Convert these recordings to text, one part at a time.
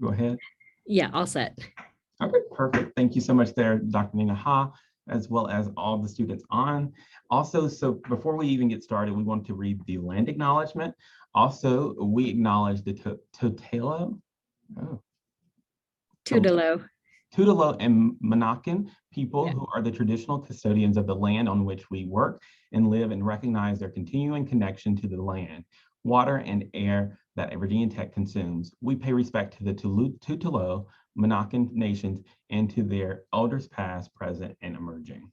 go ahead. Yeah, all set. Okay, perfect. Thank you so much there, Dr. Nina Ha, as well as all the students on. Also, so before we even get started, we want to read the land acknowledgement. Also, we acknowledge the Tutelo and Monacan people who are the traditional custodians of the land on which we work and live, and recognize their continuing connection to the land, water, and air that Virginia Tech consumes. We pay respect to the Tutelo, Monacan nations, and to their elders past, present, and emerging.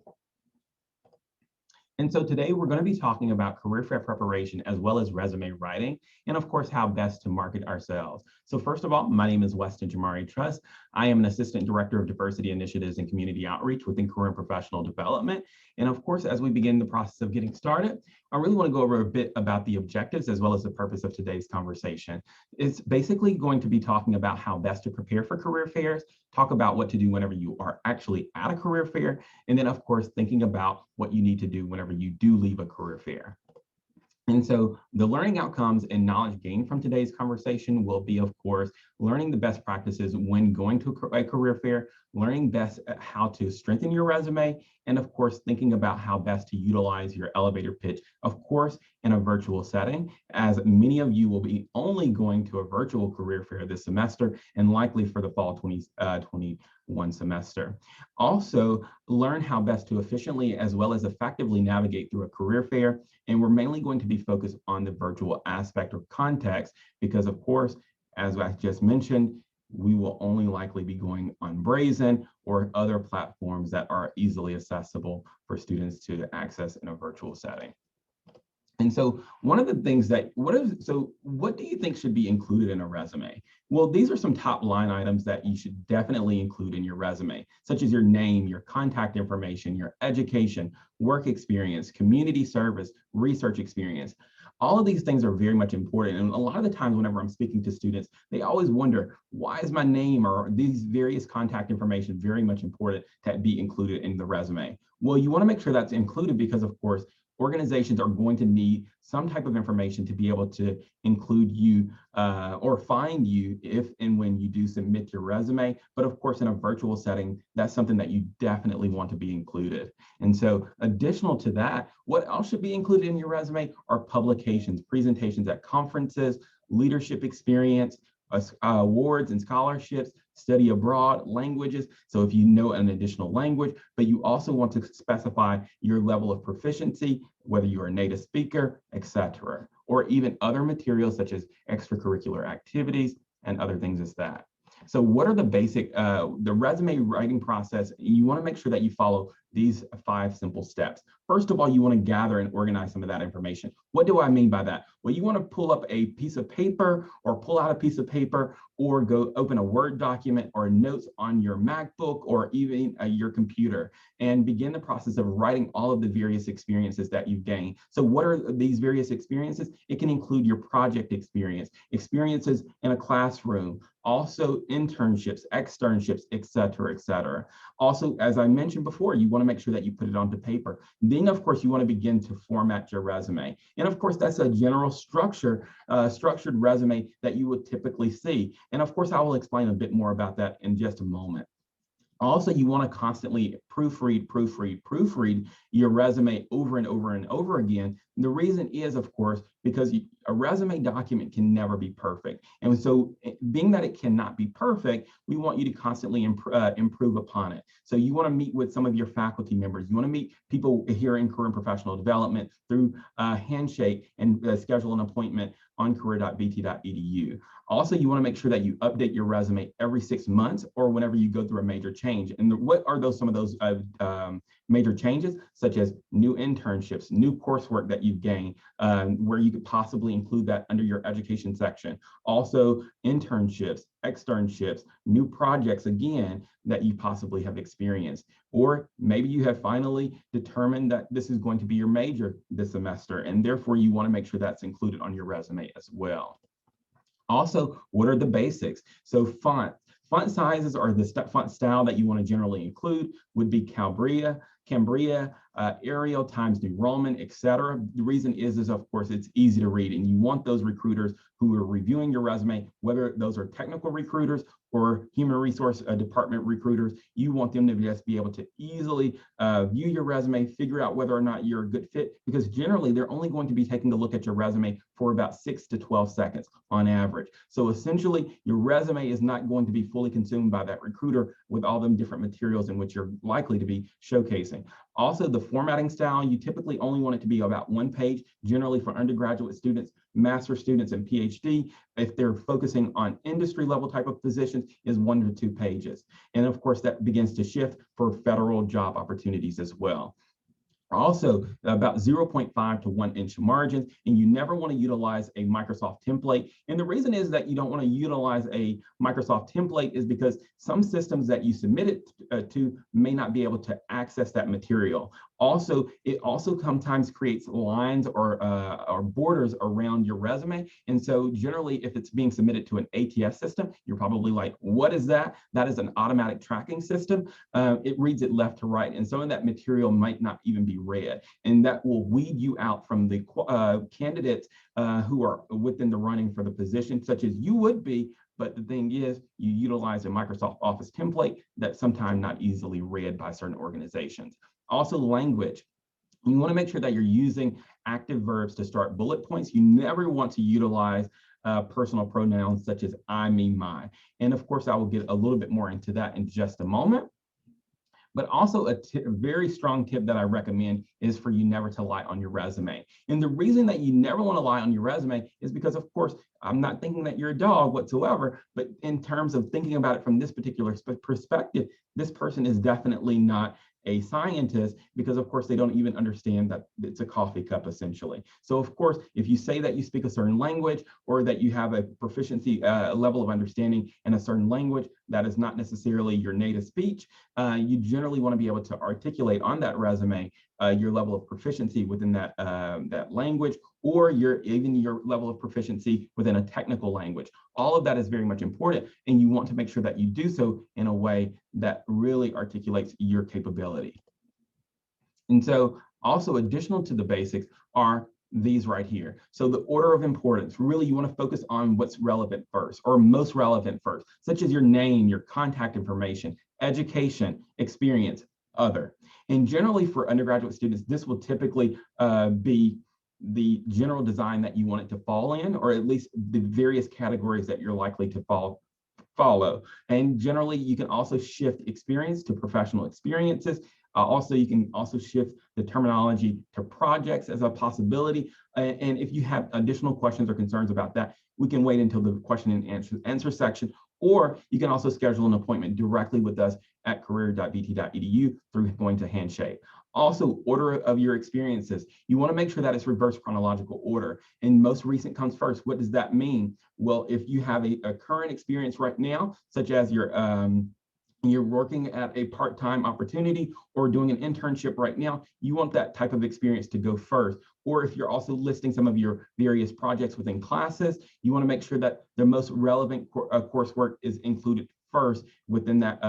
And so today we're going to be talking about career fair preparation as well as resume writing, and of course, how best to market ourselves. So first of all, my name is Weston Truss. I am an Assistant Director of Diversity Initiatives and Community Outreach within Career and Professional Development. And of course, as we begin the process of getting started, I really want to go over a bit about the objectives as well as the purpose of today's conversation. It's basically going to be talking about how best to prepare for career fairs, talk about what to do whenever you are actually at a career fair, and then of course, thinking about what you need to do whenever you do leave a career fair. And so the learning outcomes and knowledge gained from today's conversation will be, of course, learning the best practices when going to a career fair, learning best how to strengthen your resume, and of course, thinking about how best to utilize your elevator pitch, of course, in a virtual setting, as many of you will be only going to a virtual career fair this semester and likely for the fall 2021 semester. Also, learn how best to efficiently as well as effectively navigate through a career fair. And we're mainly going to be focused on the virtual aspect or context because, of course, as I just mentioned, we will only likely be going on Brazen or other platforms that are easily accessible for students to access in a virtual setting. And so one of the things that, what do you think should be included in a resume? Well, these are some top line items that you should definitely include in your resume, such as your name, your contact information, your education, work experience, community service, research experience. All of these things are very much important. And a lot of the times whenever I'm speaking to students, they always wonder, why is my name or these various contact information very much important to be included in the resume? Well, you want to make sure that's included because, of course, organizations are going to need some type of information to be able to include you or find you if and when you do submit your resume. But of course, in a virtual setting, that's something that you definitely want to be included. And so additional to that, what else should be included in your resume are publications, presentations at conferences, leadership experience, awards and scholarships, study abroad, languages. So if you know an additional language, but you also want to specify your level of proficiency, whether you're a native speaker, etc., or even other materials such as extracurricular activities and other things as that. So what are the basic, the resume writing process? You want to make sure that you follow these 5 simple steps. First of all, you want to gather and organize some of that information. What do I mean by that? Well, you want to pull up a piece of paper or pull out a piece of paper or go open a Word document or notes on your MacBook or even your computer and begin the process of writing all of the various experiences that you've gained. So what are these various experiences? It can include your project experience, experiences in a classroom, also internships, externships, et cetera, et cetera. Also, as I mentioned before, you want to make sure that you put it onto paper. Then, of course, you want to begin to format your resume. And of course, that's a general structured resume that you would typically see. And of course, I will explain a bit more about that in just a moment. Also, you want to constantly proofread your resume over and over and over again. And the reason is, of course, because a resume document can never be perfect. And so being that it cannot be perfect, we want you to constantly improve upon it. So you want to meet with some of your faculty members. You want to meet people here in career and professional development through Handshake and schedule an appointment on career.bt.edu. Also, you want to make sure that you update your resume every 6 months or whenever you go through a major change. And what are some of those major changes, such as new internships, new coursework that you've gained, where you could possibly include that under your education section. Also, internships, externships, new projects, again, that you possibly have experienced. Or maybe you have finally determined that this is going to be your major this semester, and therefore you want to make sure that's included on your resume as well. Also, what are the basics? So font sizes or the font style that you want to generally include would be Cambria, Arial times New Roman, etc. The reason is of course, it's easy to read, and you want those recruiters who are reviewing your resume, whether those are technical recruiters or human resource department recruiters, you want them to just be able to easily view your resume, figure out whether or not you're a good fit, because generally they're only going to be taking a look at your resume for about 6 to 12 seconds on average. So essentially, your resume is not going to be fully consumed by that recruiter with all them different materials in which you're likely to be showcasing. Also, the formatting style, you typically only want it to be about 1 page, generally for undergraduate students, master students, and PhD. If they're focusing on industry level type of positions, is 1 to 2 pages. And of course, that begins to shift for federal job opportunities as well. Also, about 0.5 to 1 inch margins, and you never want to utilize a Microsoft template. And the reason is that you don't want to utilize a Microsoft template is because some systems that you submit it to may not be able to access that material. Also, it also sometimes creates lines or borders around your resume. And so generally, if it's being submitted to an ATS system, you're probably like, what is that? That is an automatic tracking system. It reads it left to right. And some of that material might not even be read. And that will weed you out from the candidates who are within the running for the position, such as you would be. But the thing is, you utilize a Microsoft Office template that's sometimes not easily read by certain organizations. Also, language. You want to make sure that you're using active verbs to start bullet points. You never want to utilize personal pronouns such as I, me, my. And of course, I will get a little bit more into that in just a moment. But also a very strong tip that I recommend is for you never to lie on your resume. And the reason that you never want to lie on your resume is because, of course, I'm not thinking that you're a dog whatsoever, but in terms of thinking about it from this particular perspective, this person is definitely not a scientist, because of course they don't even understand that it's a coffee cup essentially. So of course, if you say that you speak a certain language or that you have a proficiency level of understanding in a certain language that is not necessarily your native speech, you generally want to be able to articulate on that resume your level of proficiency within that that language, or even your level of proficiency within a technical language. All of that is very much important, and you want to make sure that you do so in a way that really articulates your capability. And so also additional to the basics are these right here. So the order of importance, really you want to focus on what's relevant first or most relevant first, such as your name, your contact information, education, experience, other. And generally for undergraduate students, this will typically be the general design that you want it to fall in, or at least the various categories that you're likely to follow. And generally, you can also shift experience to professional experiences. Also, you can also shift the terminology to projects as a possibility. And if you have additional questions or concerns about that, we can wait until the question and answer section, or you can also schedule an appointment directly with us at career.vt.edu through going to Handshake. Also, order of your experiences. You want to make sure that it's reverse chronological order, and most recent comes first. What does that mean? Well, if you have a current experience right now, such as you're working at a part-time opportunity or doing an internship right now, you want that type of experience to go first. Or if you're also listing some of your various projects within classes, you want to make sure that the most relevant coursework is included first within that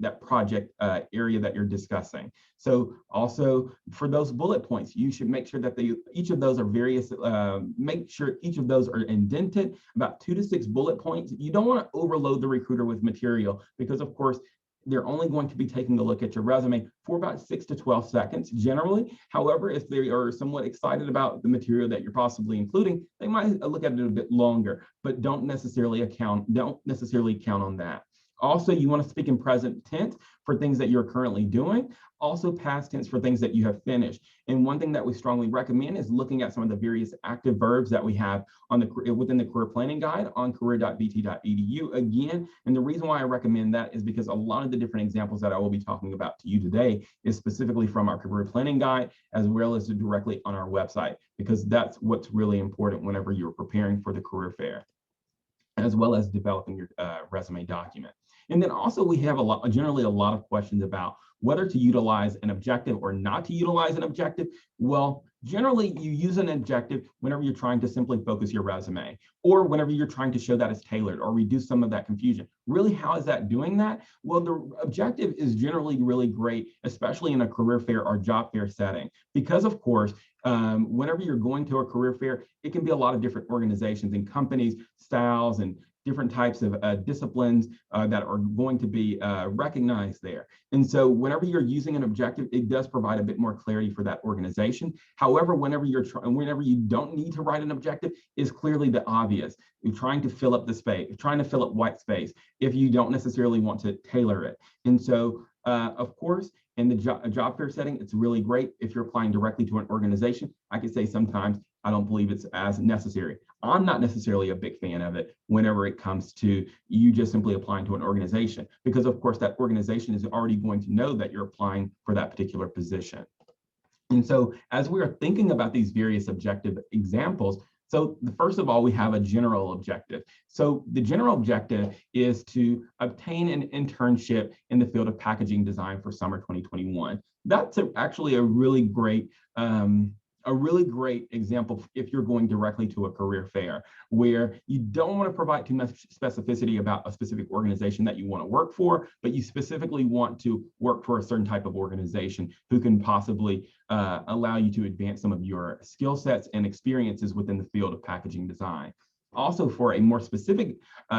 that project area that you're discussing. So also for those bullet points, you should make sure that each of those are make sure each of those are indented, about 2 to 6 bullet points. You don't want to overload the recruiter with material, because of course, they're only going to be taking a look at your resume for about 6 to 12 seconds generally. However, if they are somewhat excited about the material that you're possibly including, they might look at it a bit longer, but don't necessarily count on that. Also, you want to speak in present tense for things that you're currently doing, also past tense for things that you have finished. And one thing that we strongly recommend is looking at some of the various active verbs that we have within the career planning guide on career.vt.edu again. And the reason why I recommend that is because a lot of the different examples that I will be talking about to you today is specifically from our career planning guide, as well as directly on our website, because that's what's really important whenever you're preparing for the career fair, as well as developing your resume document. And then also we have generally a lot of questions about whether to utilize an objective or not to utilize an objective. Well, Generally, you use an objective whenever you're trying to simply focus your resume, or whenever you're trying to show that it's tailored or reduce some of that confusion. Really, how is that doing that? Well, the objective is generally really great, especially in a career fair or job fair setting, because of course, whenever you're going to a career fair, it can be a lot of different organizations and companies, styles, and different types of disciplines that are going to be recognized there. And so whenever you're using an objective, it does provide a bit more clarity for that organization. However, whenever you don't need to write an objective, is clearly the obvious. You're trying to fill up the space, you're trying to fill up white space if you don't necessarily want to tailor it. And so, of course, in the job fair setting, it's really great if you're applying directly to an organization. I could say sometimes I don't believe it's as necessary. I'm not necessarily a big fan of it whenever it comes to you just simply applying to an organization, because of course that organization is already going to know that you're applying for that particular position. And so as we are thinking about these various objective examples, so first of all, we have a general objective. So the general objective is to obtain an internship in the field of packaging design for summer 2021. That's actually a really great example if you're going directly to a career fair, where you don't want to provide too much specificity about a specific organization that you want to work for, but you specifically want to work for a certain type of organization who can possibly allow you to advance some of your skill sets and experiences within the field of packaging design. Also, for a more specific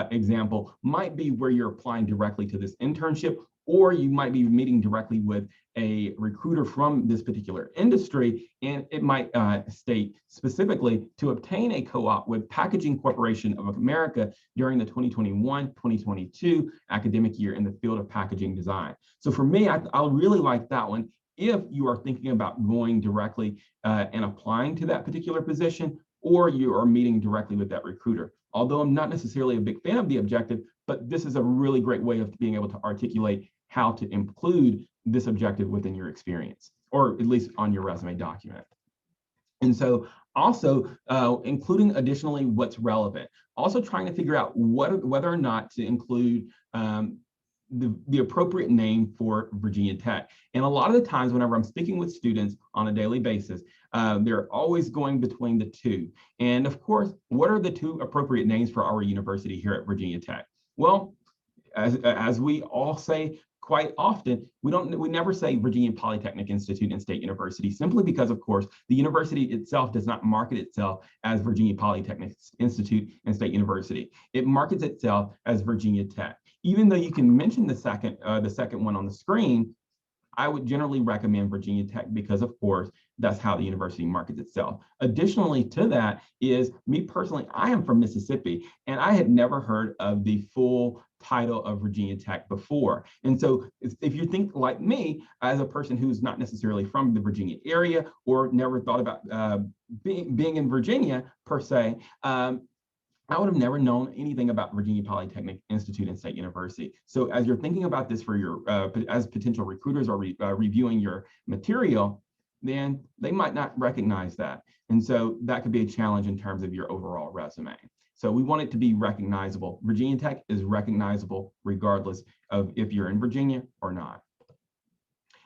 example, might be where you're applying directly to this internship, or you might be meeting directly with a recruiter from this particular industry, and it might state specifically to obtain a co-op with Packaging Corporation of America during the 2021-2022 academic year in the field of packaging design. So for me, I really like that one. If you are thinking about going directly and applying to that particular position, or you are meeting directly with that recruiter. Although I'm not necessarily a big fan of the objective, but this is a really great way of being able to articulate how to include this objective within your experience, or at least on your resume document. And so also including additionally what's relevant. Also trying to figure out whether or not to include the appropriate name for Virginia Tech. And a lot of the times whenever I'm speaking with students on a daily basis, they're always going between the two. And of course, what are the two appropriate names for our university here at Virginia Tech? Well, as we all say quite often, we never say Virginia Polytechnic Institute and State University, simply because, of course, the university itself does not market itself as Virginia Polytechnic Institute and State University. It markets itself as Virginia Tech. Even though you can mention the second one on the screen, I would generally recommend Virginia Tech because, of course, that's how the university markets itself. Additionally to that is, me personally, I am from Mississippi, and I had never heard of the full title of Virginia Tech before. And so if you think like me, as a person who's not necessarily from the Virginia area or never thought about being in Virginia per se, I would have never known anything about Virginia Polytechnic Institute and State University. So as you're thinking about this for your, as potential recruiters are reviewing your material, then they might not recognize that. And so that could be a challenge in terms of your overall resume. So we want it to be recognizable. Virginia Tech is recognizable regardless of if you're in Virginia or not.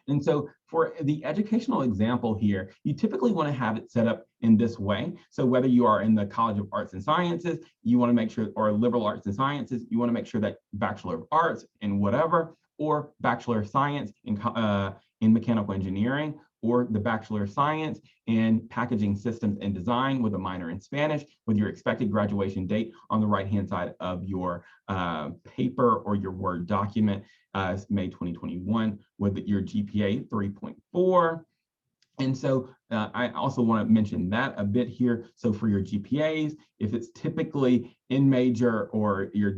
And so for the educational example here, you typically want to have it set up in this way. So whether you are in the College of Arts and Sciences, you want to make sure, or liberal arts and sciences, you want to make sure that Bachelor of Arts in whatever, or Bachelor of Science in mechanical engineering, or the Bachelor of Science in Packaging Systems and Design with a minor in Spanish, with your expected graduation date on the right-hand side of your paper or your Word document, May 2021, with your GPA 3.4. And so I also want to mention that a bit here. So for your GPAs, if it's typically in major or your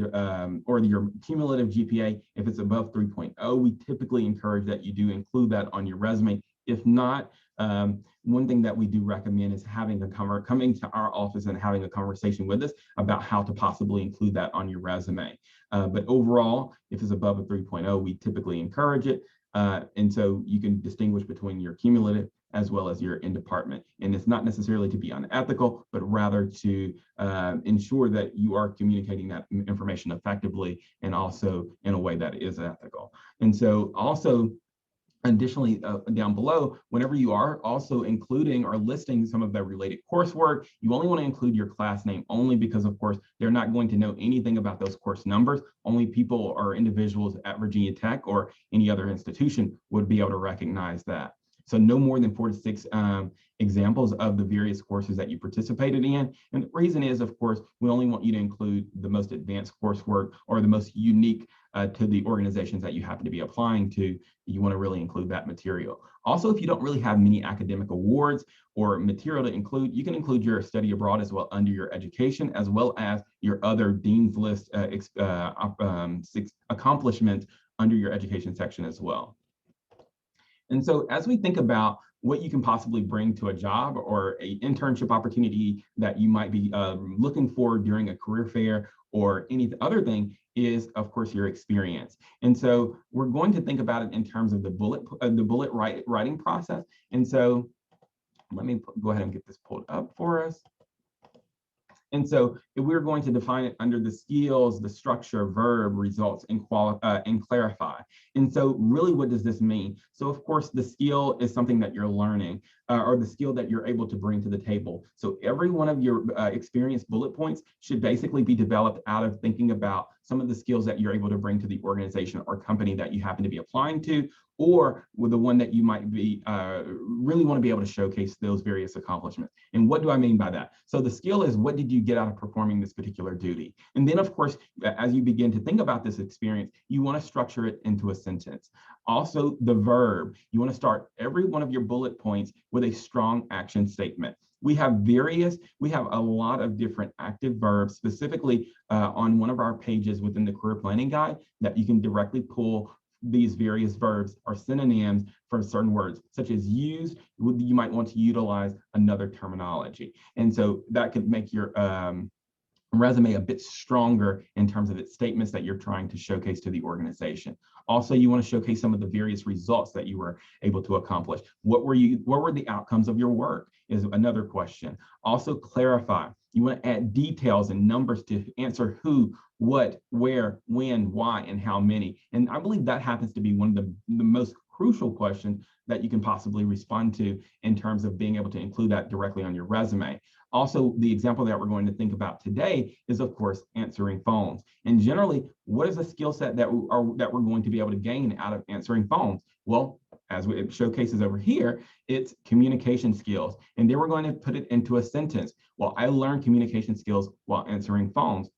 cumulative GPA, if it's above 3.0, we typically encourage that you do include that on your resume. If not, one thing that we do recommend is coming to our office and having a conversation with us about how to possibly include that on your resume. But overall, if it's above a 3.0, we typically encourage it. And so you can distinguish between your cumulative as well as your in-department. And it's not necessarily to be unethical, but rather to ensure that you are communicating that information effectively and also in a way that is ethical. And so also, Additionally, down below, whenever you are also including or listing some of the related coursework, you only want to include your class name only because, of course, they're not going to know anything about those course numbers. Only people or individuals at Virginia Tech or any other institution would be able to recognize that. So no more than 4 to 6 examples of the various courses that you participated in. And the reason is, of course, we only want you to include the most advanced coursework or the most unique to the organizations that you happen to be applying to. You want to really include that material. Also, if you don't really have many academic awards or material to include, you can include your study abroad as well under your education, as well as your other Dean's List accomplishments under your education section as well. And so as we think about what you can possibly bring to a job or an internship opportunity that you might be looking for during a career fair or any other thing is, of course, your experience. And so we're going to think about it in terms of the bullet writing process. And so let me go ahead and get this pulled up for us. And so if we're going to define it under the skills, the structure, verb, results, and clarify. And so really, what does this mean? So of course, the skill is something that you're learning or the skill that you're able to bring to the table. So every one of your experience bullet points should basically be developed out of thinking about some of the skills that you're able to bring to the organization or company that you happen to be applying to, or with the one that you might be really want to be able to showcase those various accomplishments. And what do I mean by that? So the skill is, what did you get out of performing this particular duty? And then, of course, as you begin to think about this experience, you want to structure it into a sentence. Also, the verb, you want to start every one of your bullet points with a strong action statement. We have a lot of different active verbs, specifically on one of our pages within the career planning guide, that you can directly pull these various verbs or synonyms for certain words, such as use. You might want to utilize another terminology. And so that could make your resume a bit stronger in terms of its statements that you're trying to showcase to the organization. Also, you want to showcase some of the various results that you were able to accomplish. What were the outcomes of your work is another question. Also, clarify. You want to add details and numbers to answer who, what, where, when, why, and how many. And I believe that happens to be one of the most crucial questions that you can possibly respond to in terms of being able to include that directly on your resume. Also, the example that we're going to think about today is, of course, answering phones. And generally, what is a skill set that we're going to be able to gain out of answering phones? Well, as it showcases over here, it's communication skills. And then we're going to put it into a sentence. Well, I learned communication skills while answering phones.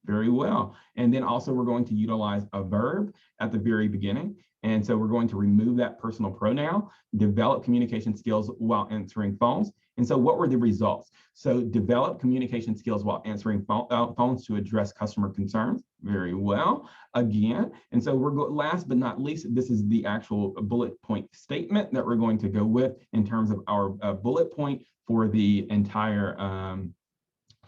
Very well. And then also we're going to utilize a verb at the very beginning. And so we're going to remove that personal pronoun, develop communication skills while answering phones. And so what were the results? So develop communication skills while answering phones to address customer concerns. Very well, again. And so last but not least, this is the actual bullet point statement that we're going to go with in terms of our bullet point for the entire,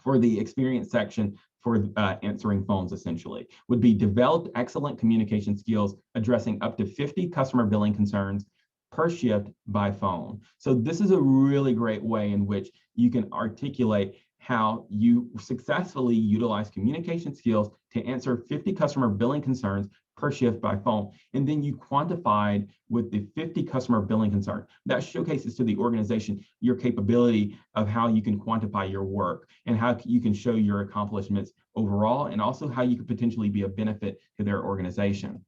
for the experience section for answering phones, essentially, would be developed excellent communication skills addressing up to 50 customer billing concerns per shift by phone. So this is a really great way in which you can articulate how you successfully utilize communication skills to answer 50 customer billing concerns per shift by phone. And then you quantified with the 50 customer billing concerns. That showcases to the organization your capability of how you can quantify your work and how you can show your accomplishments overall, and also how you could potentially be a benefit to their organization.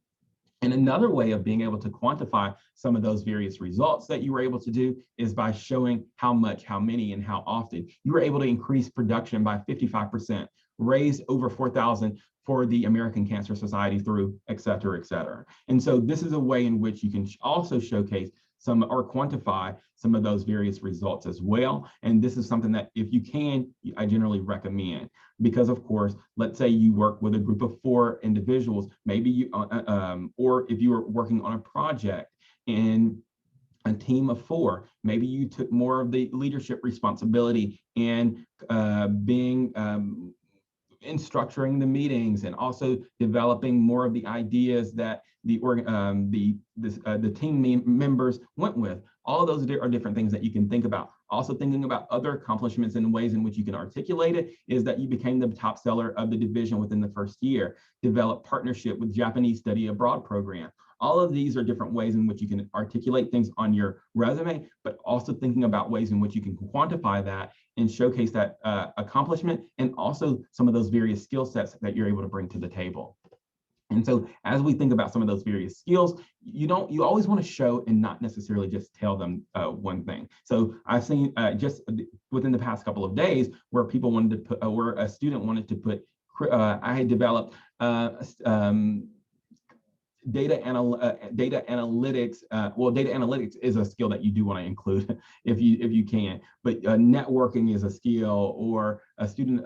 And another way of being able to quantify some of those various results that you were able to do is by showing how much, how many, and how often. You were able to increase production by 55%, raise over 4,000 for the American Cancer Society through, et cetera, et cetera. And so this is a way in which you can also showcase some or quantify some of those various results as well. And this is something that, if you can, I generally recommend, because of course, let's say you work with a group of 4 individuals, maybe you, or if you were working on a project in a team of 4, maybe you took more of the leadership responsibility and in structuring the meetings and also developing more of the ideas that the team members went with. All of those are different things that you can think about. Also thinking about other accomplishments and ways in which you can articulate it is that you became the top seller of the division within the first year, develop partnership with Japanese study abroad program. All of these are different ways in which you can articulate things on your resume, but also thinking about ways in which you can quantify that and showcase that accomplishment, and also some of those various skill sets that you're able to bring to the table. And so as we think about some of those various skills, you always want to show and not necessarily just tell them one thing. So I've seen just within the past couple of days where people wanted to put, where a student wanted to put, I had developed data analytics. Well, data analytics is a skill that you do want to include if you can, but networking is a skill, or a student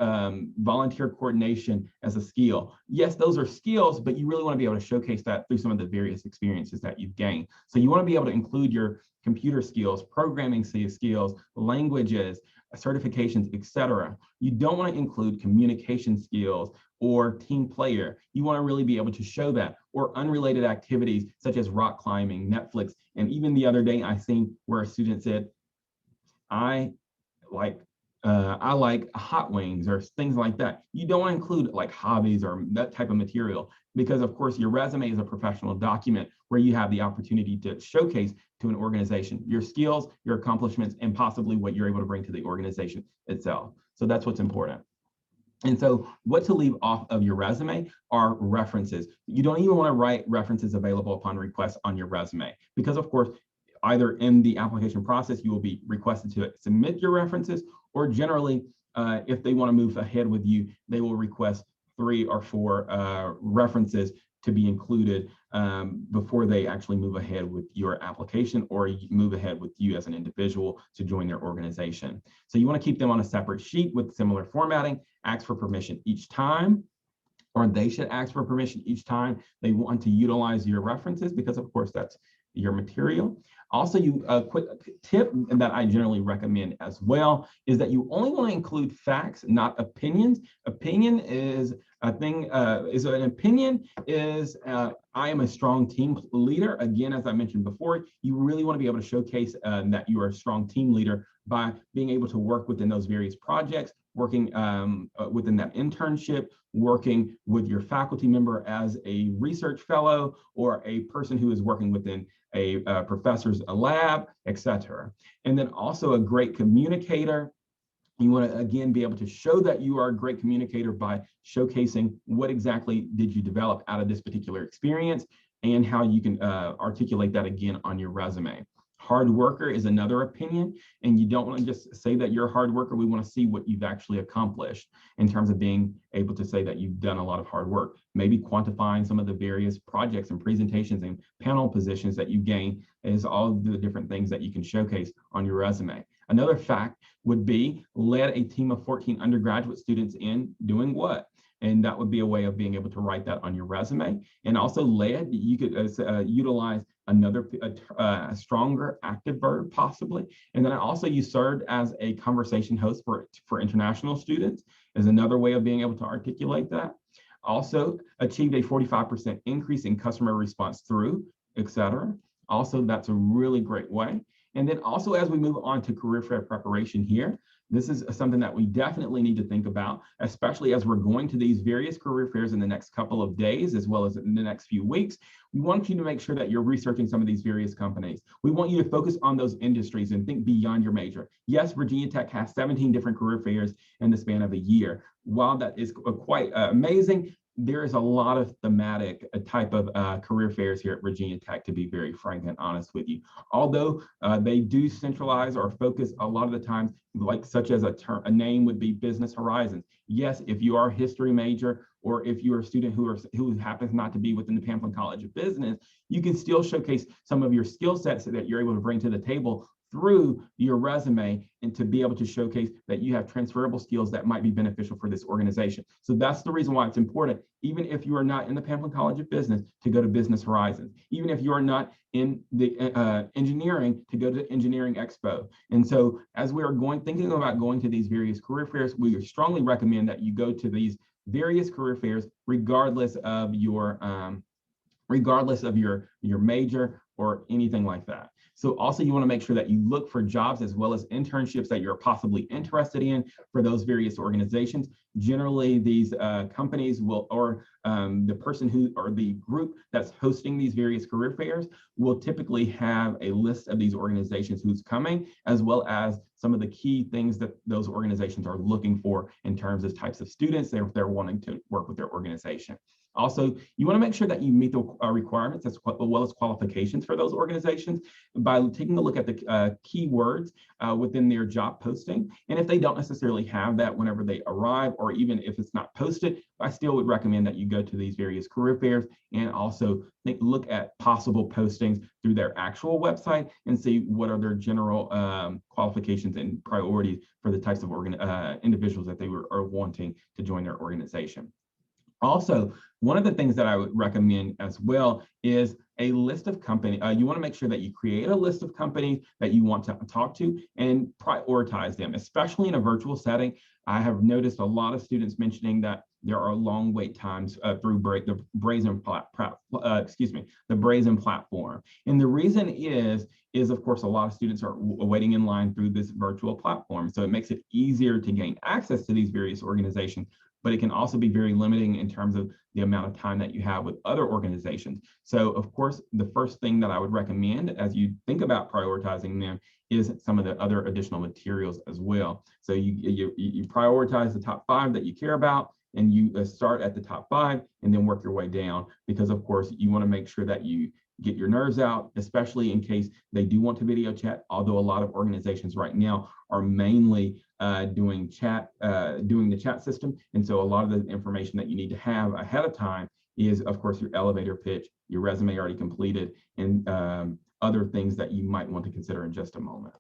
volunteer coordination as a skill. Yes, those are skills, but you really want to be able to showcase that through some of the various experiences that you've gained. So you want to be able to include your computer skills, programming skills, languages, certifications, etc. You don't want to include communication skills or team player. You want to really be able to show that, or unrelated activities such as rock climbing, Netflix. And even the other day I seen where a student said, I like hot wings or things like that. You don't want to include like hobbies or that type of material, because of course your resume is a professional document where you have the opportunity to showcase to an organization your skills, your accomplishments, and possibly what you're able to bring to the organization itself. So that's what's important. And so what to leave off of your resume are references. You don't even want to write references available upon request on your resume, because of course, either in the application process, you will be requested to submit your references, or generally, if they want to move ahead with you, they will request 3 or 4 references to be included before they actually move ahead with your application, or move ahead with you as an individual to join their organization. So you want to keep them on a separate sheet with similar formatting. Ask for permission each time, or they should ask for permission each time they want to utilize your references, because of course that's your material. Also, a quick tip that I generally recommend as well is that you only want to include facts, not opinions. Opinion is a thing, an opinion is, I am a strong team leader. Again, as I mentioned before, you really want to be able to showcase that you are a strong team leader by being able to work within those various projects, working within that internship, working with your faculty member as a research fellow, or a person who is working within a professor's lab, etc. And then also a great communicator. You want to, again, be able to show that you are a great communicator by showcasing what exactly did you develop out of this particular experience, and how you can articulate that again on your resume. Hard worker is another opinion, and you don't want to just say that you're a hard worker. We want to see what you've actually accomplished in terms of being able to say that you've done a lot of hard work. Maybe quantifying some of the various projects and presentations and panel positions that you gain is all the different things that you can showcase on your resume. Another fact would be led a team of 14 undergraduate students in doing what? And that would be a way of being able to write that on your resume. And also led, you could utilize another stronger active verb possibly. And then also you served as a conversation host for international students is another way of being able to articulate that. Also achieved a 45% increase in customer response through, etc. Also, that's a really great way. And then also, as we move on to career fair preparation here, this is something that we definitely need to think about, especially as we're going to these various career fairs in the next couple of days, as well as in the next few weeks. We want you to make sure that you're researching some of these various companies. We want you to focus on those industries and think beyond your major. Yes, Virginia Tech has 17 different career fairs in the span of a year. While that is quite amazing, there is a lot of thematic type of career fairs here at Virginia Tech, to be very frank and honest with you. Although they do centralize or focus a lot of the times, like such as a name would be Business Horizons. Yes, if you are a history major, or if you're a student who happens not to be within the Pamplin College of Business, you can still showcase some of your skill sets that you're able to bring to the table through your resume, and to be able to showcase that you have transferable skills that might be beneficial for this organization. So that's the reason why it's important, even if you are not in the Pamplin College of Business, to go to Business Horizons. Even if you are not in the engineering, to go to Engineering Expo. And so as we are thinking about going to these various career fairs, we strongly recommend that you go to these various career fairs, regardless of your major or anything like that. So also you want to make sure that you look for jobs as well as internships that you're possibly interested in for those various organizations. Generally, these companies will, or the person who, or the group that's hosting these various career fairs will typically have a list of these organizations who's coming, as well as some of the key things that those organizations are looking for in terms of types of students they're wanting to work with their organization. Also, you want to make sure that you meet the requirements as well as qualifications for those organizations by taking a look at the keywords within their job posting. And if they don't necessarily have that whenever they arrive, or even if it's not posted, I still would recommend that you go to these various career fairs and also look at possible postings through their actual website and see what are their general qualifications and priorities for the types of individuals that they are wanting to join their organization. Also, one of the things that I would recommend as well is a list of companies. You want to make sure that you create a list of companies that you want to talk to and prioritize them, especially in a virtual setting. I have noticed a lot of students mentioning that there are long wait times through the Brazen platform. And the reason is of course, a lot of students are waiting in line through this virtual platform. So it makes it easier to gain access to these various organizations, but it can also be very limiting in terms of the amount of time that you have with other organizations. So of course, the first thing that I would recommend as you think about prioritizing them is some of the other additional materials as well. So you prioritize the top 5 that you care about, and you start at the top 5 and then work your way down, because of course you want to make sure that you get your nerves out, especially in case they do want to video chat, although a lot of organizations right now are mainly doing the chat system. And so a lot of the information that you need to have ahead of time is, of course, your elevator pitch, your resume already completed, and other things that you might want to consider in just a moment.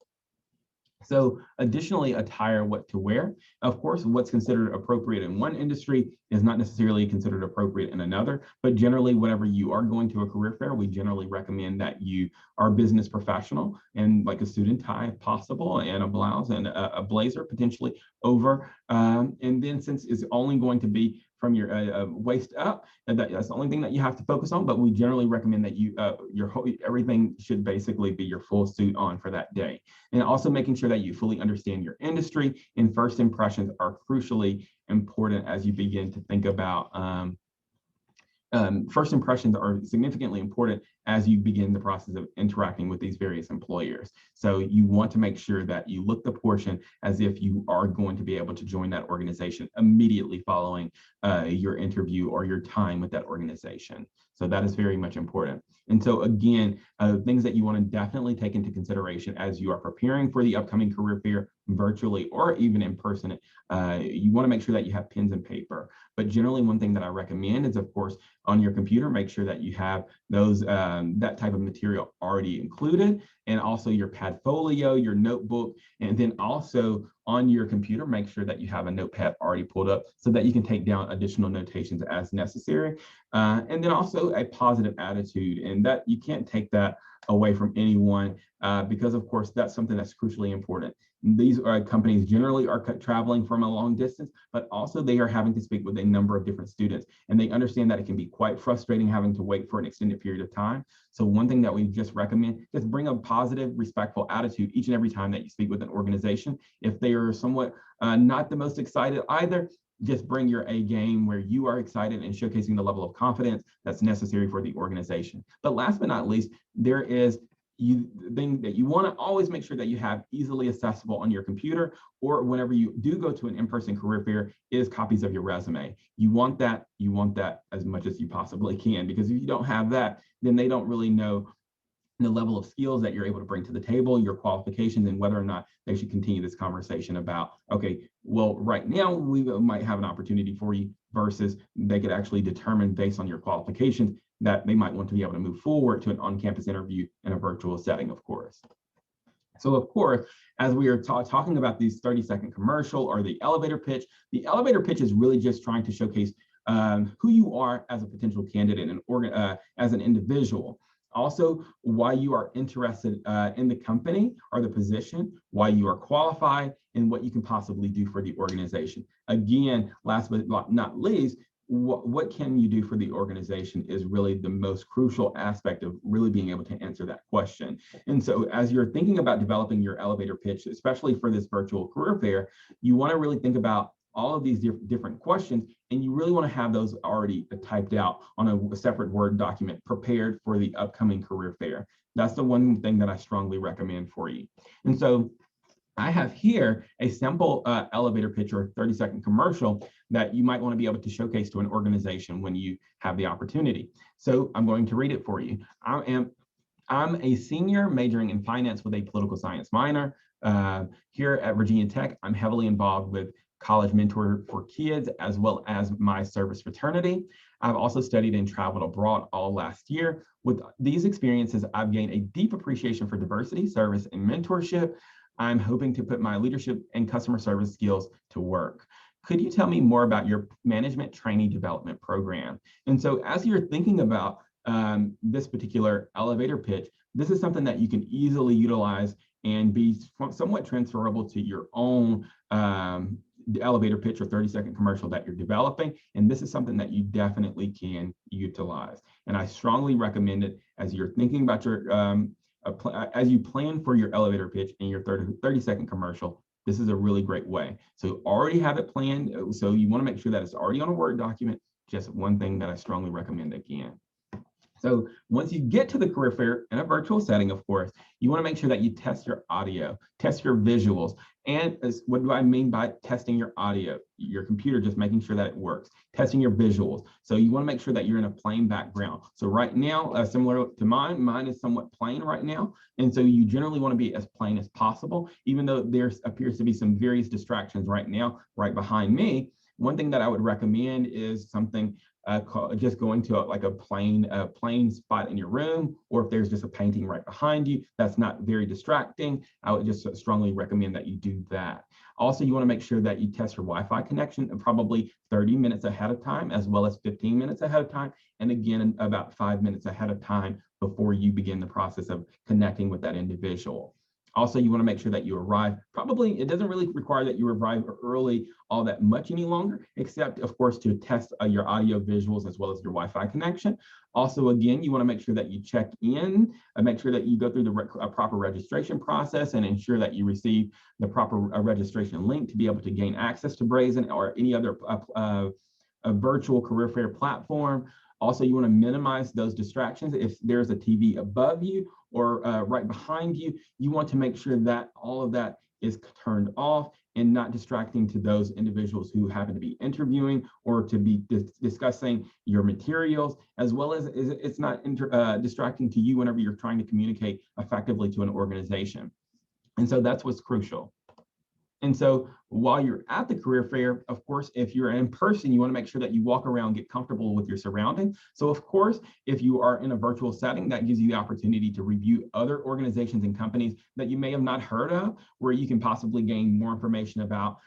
So additionally, attire, what to wear. Of course, what's considered appropriate in one industry is not necessarily considered appropriate in another, but generally, whenever you are going to a career fair, we generally recommend that you are business professional and like a suit and tie if possible, and a blouse and a blazer potentially over. And then since it's only going to be from your waist up, and that's the only thing that you have to focus on, but we generally recommend that you everything should basically be your full suit on for that day. And also making sure that you fully understand your industry, and first impressions are crucially important as you begin to think about first impressions are significantly important as you begin the process of interacting with these various employers. So you want to make sure that you look the portion as if you are going to be able to join that organization immediately following your interview or your time with that organization. So that is very much important. And so again, things that you want to definitely take into consideration as you are preparing for the upcoming career fair, virtually or even in person, you want to make sure that you have pens and paper. But generally, one thing that I recommend is, of course, on your computer, make sure that you have those that type of material already included, and also your Padfolio, your notebook, and then also on your computer, make sure that you have a notepad already pulled up so that you can take down additional notations as necessary. And then also a positive attitude, and that you can't take that away from anyone because of course that's something that's crucially important. These companies generally are traveling from a long distance, but also they are having to speak with a number of different students, and they understand that it can be quite frustrating having to wait for an extended period of time. So one thing that we just recommend is bring a positive, respectful attitude each and every time that you speak with an organization. If they are somewhat not the most excited either, just bring your A game where you are excited and showcasing the level of confidence that's necessary for the organization. But last but not least, there is the thing that you want to always make sure that you have easily accessible on your computer, or whenever you do go to an in-person career fair, is copies of your resume. You want that as much as you possibly can, because if you don't have that, then they don't really know the level of skills that you're able to bring to the table, your qualifications, and whether or not they should continue this conversation about, okay, well, right now we might have an opportunity for you, versus they could actually determine based on your qualifications that they might want to be able to move forward to an on-campus interview in a virtual setting, of course. So of course, as we are talking about these 30-second commercial or the elevator pitch is really just trying to showcase who you are as a potential candidate and as an individual. Also, why you are interested in the company or the position, why you are qualified, and what you can possibly do for the organization. Again, last but not least, what can you do for the organization is really the most crucial aspect of really being able to answer that question. And so as you're thinking about developing your elevator pitch, especially for this virtual career fair, you want to really think about all of these different questions, and you really want to have those already typed out on a separate Word document prepared for the upcoming career fair. That's the one thing that I strongly recommend for you. And so I have here a simple elevator pitch or 30-second commercial that you might want to be able to showcase to an organization when you have the opportunity. So I'm going to read it for you. I'm a senior majoring in finance with a political science minor. Here at Virginia Tech, I'm heavily involved with College Mentor for Kids, as well as my service fraternity. I've also studied and traveled abroad all last year. With these experiences, I've gained a deep appreciation for diversity, service, and mentorship. I'm hoping to put my leadership and customer service skills to work. Could you tell me more about your management training development program? And so as you're thinking about this particular elevator pitch, this is something that you can easily utilize and be somewhat transferable to your own elevator pitch or 30-second commercial that you're developing. And this is something that you definitely can utilize. And I strongly recommend it as you're thinking about your as you plan for your elevator pitch and your 30-second commercial. This is a really great way. So already have it planned. So you want to make sure that it's already on a Word document. Just one thing that I strongly recommend again. So once you get to the career fair in a virtual setting, of course, you want to make sure that you test your audio, test your visuals. And what do I mean by testing your audio? Your computer, just making sure that it works. Testing your visuals. So you want to make sure that you're in a plain background. So right now, similar to mine is somewhat plain right now. And so you generally want to be as plain as possible, even though there appears to be some various distractions right now, right behind me. One thing that I would recommend is something just going to a plain spot in your room, or if there's just a painting right behind you, that's not very distracting. I would just strongly recommend that you do that. Also, you want to make sure that you test your Wi-Fi connection probably 30 minutes ahead of time, as well as 15 minutes ahead of time, and again, about 5 minutes ahead of time before you begin the process of connecting with that individual. Also, you want to make sure that you arrive. Probably, it doesn't really require that you arrive early all that much any longer, except, of course, to test your audio visuals as well as your Wi-Fi connection. Also, again, you want to make sure that you check in, make sure that you go through the proper registration process and ensure that you receive the proper registration link to be able to gain access to Brazen or any other virtual career fair platform. Also, you want to minimize those distractions. If there's a TV above you or right behind you, you want to make sure that all of that is turned off and not distracting to those individuals who happen to be interviewing or to be discussing your materials, as well as it's not distracting to you whenever you're trying to communicate effectively to an organization. And so that's what's crucial. And so while you're at the career fair, of course, if you're in person, you want to make sure that you walk around, get comfortable with your surroundings. So of course, if you are in a virtual setting, that gives you the opportunity to review other organizations and companies that you may have not heard of, where you can possibly gain more information about.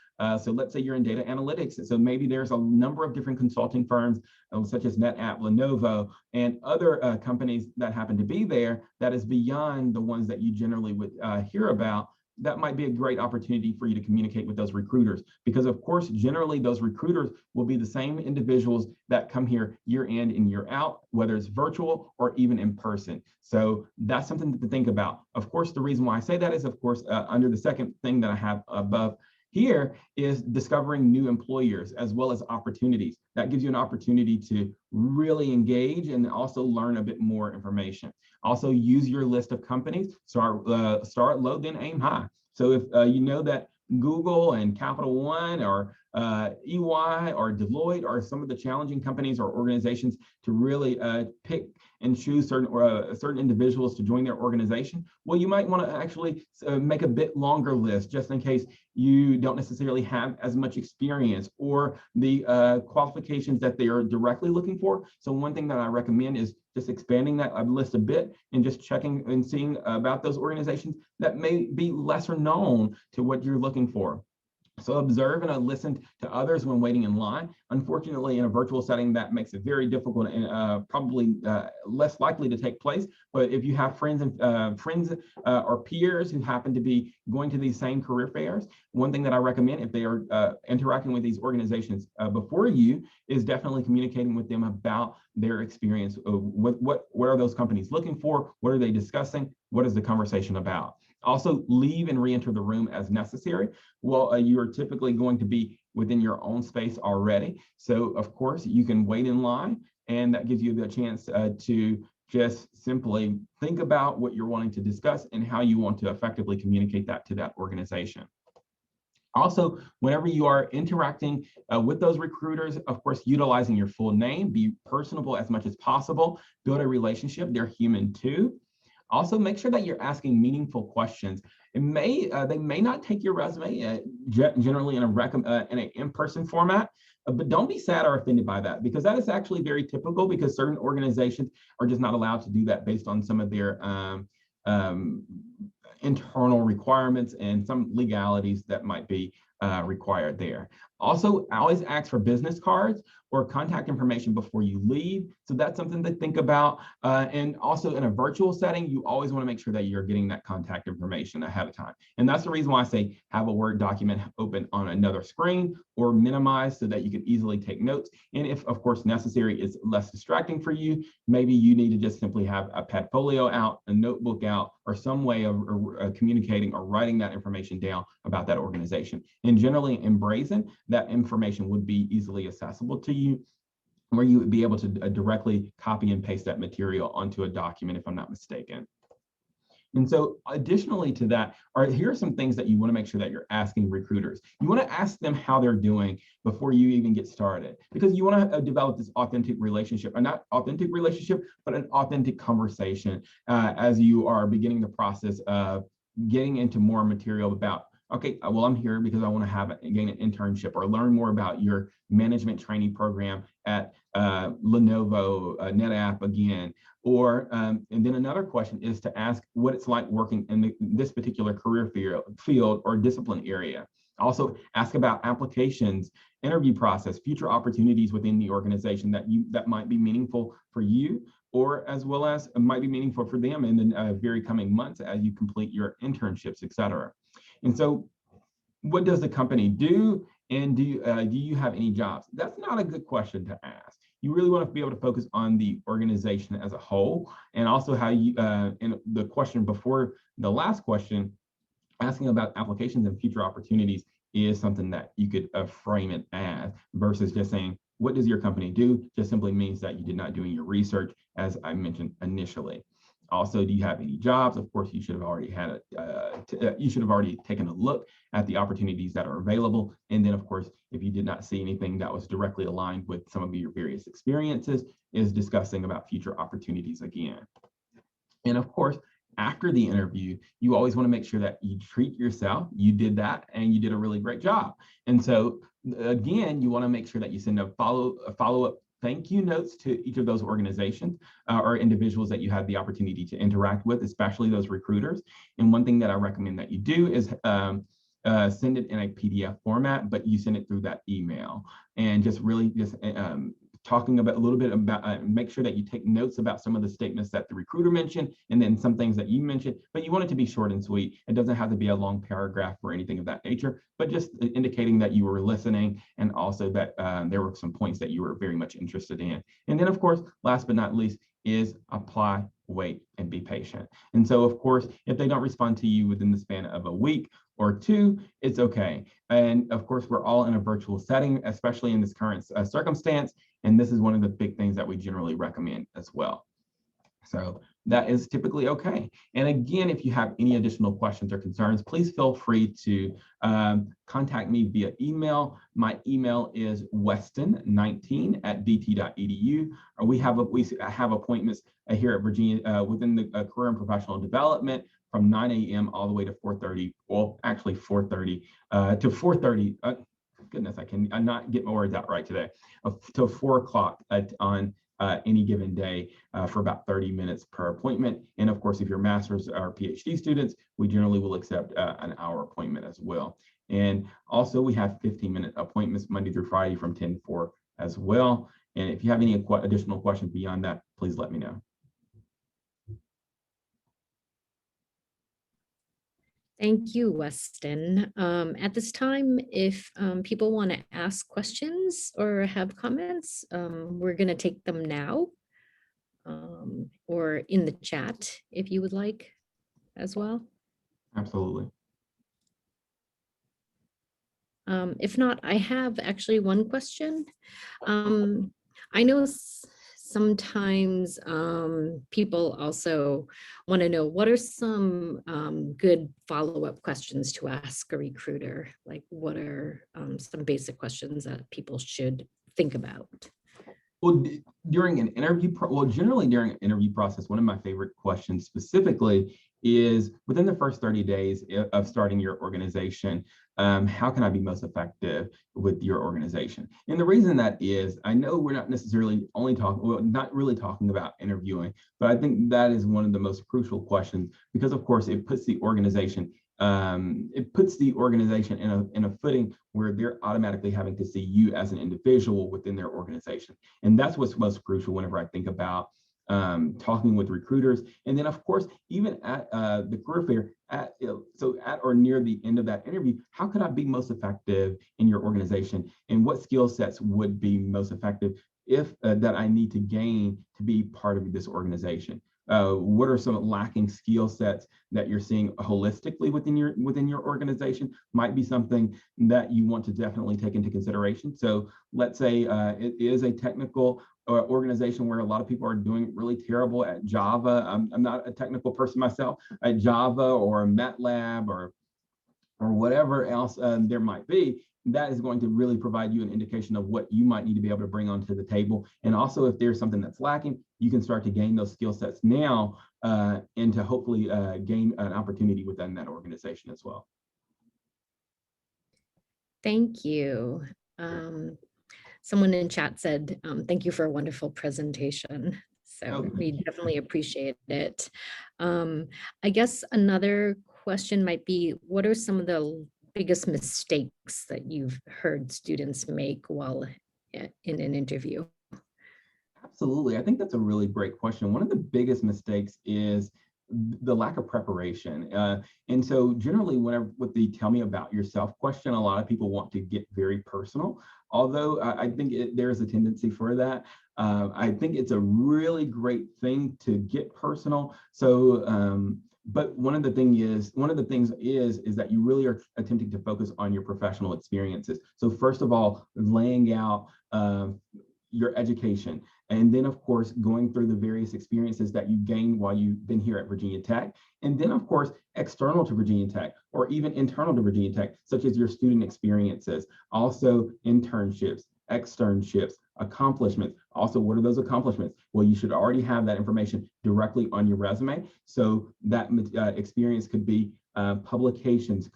So let's say you're in data analytics. So maybe there's a number of different consulting firms, such as NetApp, Lenovo, and other companies that happen to be there that is beyond the ones that you generally would hear about. That might be a great opportunity for you to communicate with those recruiters, because of course, generally those recruiters will be the same individuals that come here year in and year out, whether it's virtual or even in person. So that's something to think about. Of course, the reason why I say that is, of course, under the second thing that I have above here is discovering new employers as well as opportunities. That gives you an opportunity to really engage and also learn a bit more information. Also, use your list of companies. Start low, then aim high. So if you know that Google and Capital One or EY or Deloitte are some of the challenging companies or organizations to really pick and choose certain individuals to join their organization, well, you might want to actually make a bit longer list just in case you don't necessarily have as much experience or the qualifications that they are directly looking for. So one thing that I recommend is just expanding that list a bit and just checking and seeing about those organizations that may be lesser known to what you're looking for. So observe and listen to others when waiting in line. Unfortunately, in a virtual setting, that makes it very difficult and probably less likely to take place. But if you have friends or peers who happen to be going to these same career fairs, one thing that I recommend if they are interacting with these organizations before you is definitely communicating with them about their experience. What are those companies looking for? What are they discussing? What is the conversation about? Also, leave and re-enter the room as necessary. Well, you are typically going to be within your own space already. So, of course, you can wait in line, and that gives you the chance to just simply think about what you're wanting to discuss and how you want to effectively communicate that to that organization. Also, whenever you are interacting with those recruiters, of course, utilizing your full name, be personable as much as possible, build a relationship. They're human too. Also, make sure that you're asking meaningful questions. They may not take your resume generally in an in-person format, but don't be sad or offended by that, because that is actually very typical, because certain organizations are just not allowed to do that based on some of their internal requirements and some legalities that might be required there. Also, always ask for business cards or contact information before you leave. So that's something to think about. And also in a virtual setting, you always want to make sure that you're getting that contact information ahead of time. And that's the reason why I say have a Word document open on another screen or minimize so that you can easily take notes. And if, of course, necessary, it's less distracting for you, maybe you need to just simply have a Padfolio out, a notebook out, or some way of communicating or writing that information down about that organization. And generally in Brazen, that information would be easily accessible to you, where you would be able to directly copy and paste that material onto a document, if I'm not mistaken. And so additionally to that, here are some things that you want to make sure that you're asking recruiters. You want to ask them how they're doing before you even get started, because you want to develop this authentic relationship, or not authentic relationship, but an authentic conversation as you are beginning the process of getting into more material about, okay, well, I'm here because I want to gain an internship or learn more about your management training program at Lenovo, NetApp again. Or, and then another question is to ask what it's like working in this particular career field or discipline area. Also ask about applications, interview process, future opportunities within the organization that might be meaningful for you, or as well as might be meaningful for them in the very coming months as you complete your internships, et cetera. And so what does the company do? And do you have any jobs? That's not a good question to ask. You really want to be able to focus on the organization as a whole, and also how you, and the question before the last question, asking about applications and future opportunities is something that you could frame it as, versus just saying, what does your company do? Just simply means that you did not do your research, as I mentioned initially. Also, do you have any jobs? Of course, you should have already had you should have already taken a look at the opportunities that are available. And then, of course, if you did not see anything that was directly aligned with some of your various experiences, is discussing about future opportunities again. And of course, after the interview, you always want to make sure that you treat yourself. You did that and you did a really great job. And so again, you want to make sure that you send a follow-up thank you notes to each of those organizations or individuals that you had the opportunity to interact with, especially those recruiters. And one thing that I recommend that you do is send it in a PDF format, but you send it through that email, and just really just talking about a little bit about, make sure that you take notes about some of the statements that the recruiter mentioned, and then some things that you mentioned, but you want it to be short and sweet. It doesn't have to be a long paragraph or anything of that nature, but just indicating that you were listening, and also that there were some points that you were very much interested in. And then, of course, last but not least, is apply, wait, and be patient. And so, of course, if they don't respond to you within the span of a week or two, it's okay. And of course, we're all in a virtual setting, especially in this current circumstance. And this is one of the big things that we generally recommend as well. So that is typically okay. And again, if you have any additional questions or concerns, please feel free to contact me via email. My email is weston19@dt.edu. We have appointments here at Virginia within the Career and Professional Development from 9 a.m. all the way to 4:30. Well, actually 4:30 to 4:30. Goodness, I'm not get my words out right today. Till 4 o'clock on any given day for about 30 minutes per appointment. And of course, if you're master's or PhD students, we generally will accept an hour appointment as well. And also we have 15-minute appointments Monday through Friday from 10 to 4 as well. And if you have any additional questions beyond that, please let me know. Thank you, Weston. At this time, if people want to ask questions or have comments, we're going to take them now or in the chat if you would like as well. Absolutely. If not, I have actually one question. I know sometimes people also want to know what are some good follow-up questions to ask a recruiter? Like what are some basic questions that people should think about? Well, during an interview, generally during an interview process, one of my favorite questions specifically is within the first 30 days of starting your organization, how can I be most effective with your organization? And the reason that is, I know we're not necessarily only talking, well, not really talking about interviewing, but I think that is one of the most crucial questions because of course it puts the organization in a footing where they're automatically having to see you as an individual within their organization. And that's what's most crucial whenever I think about talking with recruiters. And then of course, even at the career fair, at or near the end of that interview, how could I be most effective in your organization? And what skill sets would be most effective if that I need to gain to be part of this organization? What are some lacking skill sets that you're seeing holistically within your organization? Might be something that you want to definitely take into consideration. So let's say it is a technical organization where a lot of people are doing really terrible at Java. I'm not a technical person myself, at Java or MATLAB or whatever else there might be. That is going to really provide you an indication of what you might need to be able to bring onto the table. And also if there's something that's lacking, you can start to gain those skill sets now and to hopefully gain an opportunity within that organization as well. Thank you. Someone in chat said, thank you for a wonderful presentation. So we definitely appreciate it. I guess another question might be, what are some of the biggest mistakes that you've heard students make while in an interview? Absolutely. I think that's a really great question. One of the biggest mistakes is the lack of preparation. And so generally with the tell me about yourself question, a lot of people want to get very personal, although I think there's a tendency for that. I think it's a really great thing to get personal. So, but one of the things is that you really are attempting to focus on your professional experiences. So first of all, laying out your education, and then of course going through the various experiences that you gained while you've been here at Virginia Tech, and then of course external to Virginia Tech or even internal to Virginia Tech, such as your student experiences, also internships, externships, accomplishments. Also, what are those accomplishments? Well, you should already have that information directly on your resume. So that experience could be publications,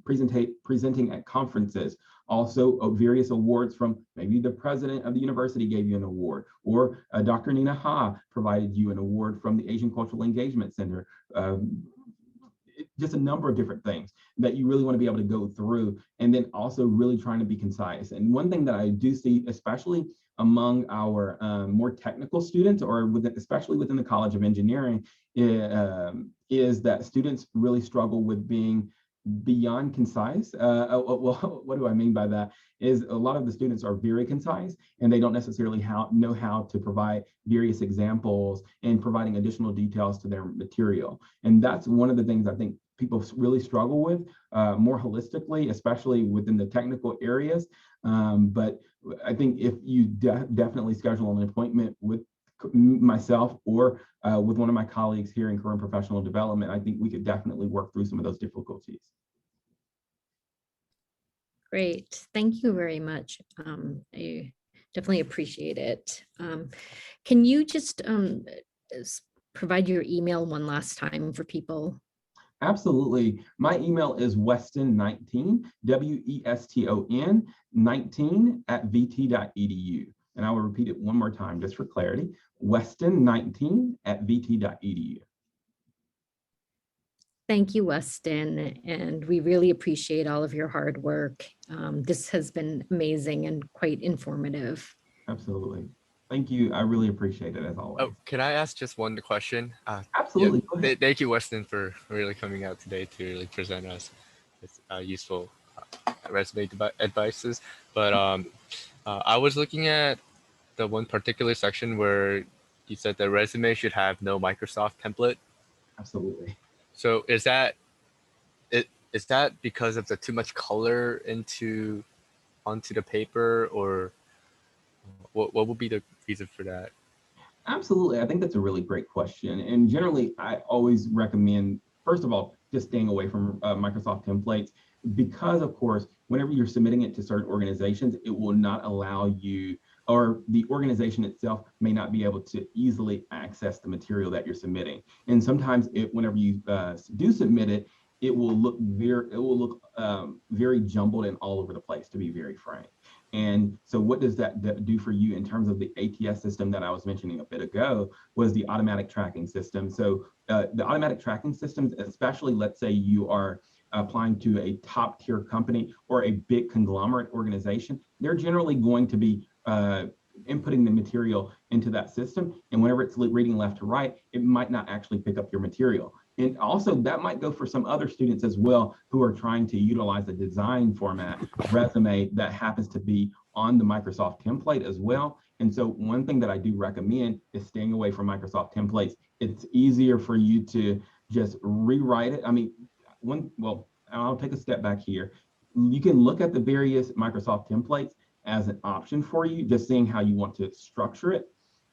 presenting at conferences, also various awards from maybe the president of the university gave you an award, or Dr. Nina Ha provided you an award from the Asian Cultural Engagement Center. Just a number of different things that you really want to be able to go through, and then also really trying to be concise. And one thing that I do see, especially among our more technical students, or especially within the College of Engineering, is that students really struggle with being beyond concise. Well, what do I mean by that? Is a lot of the students are very concise and they don't necessarily know how to provide various examples and providing additional details to their material. And that's one of the things I think people really struggle with more holistically, especially within the technical areas. But I think if you definitely schedule an appointment with myself or with one of my colleagues here in Career and Professional Development, I think we could definitely work through some of those difficulties. Great, thank you very much. I definitely appreciate it. Can you just provide your email one last time for people? Absolutely. My email is Weston19, WESTON 19 @vt.edu. And I will repeat it one more time just for clarity, Weston19 @vt.edu. Thank you, Weston, and we really appreciate all of your hard work. This has been amazing and quite informative. Absolutely. Thank you. I really appreciate it as always. Oh, can I ask just one question? Yeah, Absolutely. Go ahead. thank you, Weston, for really coming out today to really present us with useful resume advices. But I was looking at the one particular section where you said the resume should have no Microsoft template. Absolutely. So is that because of the too much color onto the paper, or what would be the reason for that? Absolutely. I think that's a really great question. And generally, I always recommend, first of all, just staying away from Microsoft templates because, of course, whenever you're submitting it to certain organizations, it will not allow you, or the organization itself may not be able to easily access the material that you're submitting. And sometimes whenever you do submit it, it will look very jumbled and all over the place, to be very frank. And so what does that do for you in terms of the ATS system that I was mentioning a bit ago was the automatic tracking system. So the automatic tracking systems, especially let's say you are applying to a top tier company or a big conglomerate organization, they're generally going to be inputting the material into that system. And whenever it's reading left to right, it might not actually pick up your material. And also that might go for some other students as well who are trying to utilize a design format resume that happens to be on the Microsoft template as well. And so one thing that I do recommend is staying away from Microsoft templates. It's easier for you to just rewrite it. I mean, I'll take a step back here. You can look at the various Microsoft templates as an option for you, just seeing how you want to structure it.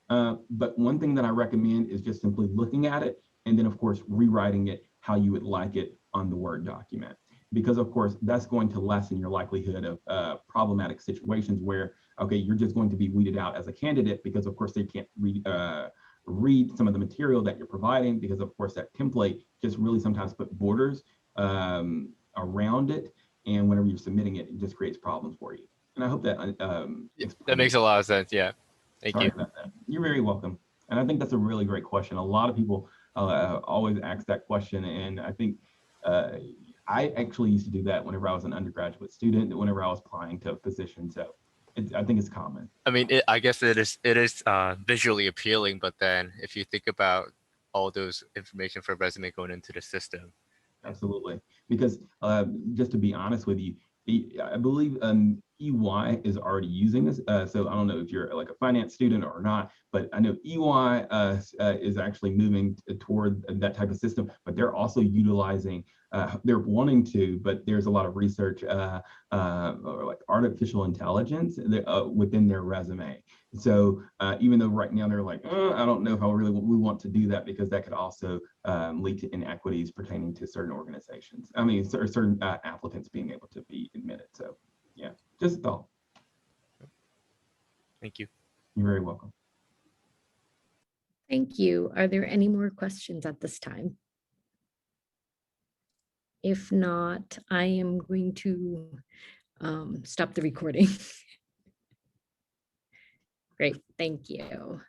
But one thing that I recommend is just simply looking at it and then of course rewriting it how you would like it on the Word document. Because of course that's going to lessen your likelihood of problematic situations where, okay, you're just going to be weeded out as a candidate because of course they can't read some of the material that you're providing, because of course that template just really sometimes put borders around it. And whenever you're submitting it, it just creates problems for you. And I hope that That makes a lot of sense. Yeah. Thank Sorry you. about that. You're very welcome. And I think that's a really great question. A lot of people always ask that question. And I think I actually used to do that whenever I was an undergraduate student, whenever I was applying to a position. So I think it's common. I mean, I guess it is visually appealing, but then if you think about all those information for resume going into the system. Absolutely. Because just to be honest with you, I believe EY is already using this. So I don't know if you're like a finance student or not, but I know EY is actually moving toward that type of system, but they're also utilizing, they're wanting to, but there's a lot of research or like artificial intelligence within their resume. So even though right now they're like, I don't know if we want to do that, because that could also lead to inequities pertaining to certain organizations. I mean, certain applicants being able to be admitted. So yeah, just a thought. Thank you. You're very welcome. Thank you. Are there any more questions at this time? If not, I am going to stop the recording. Great, thank you.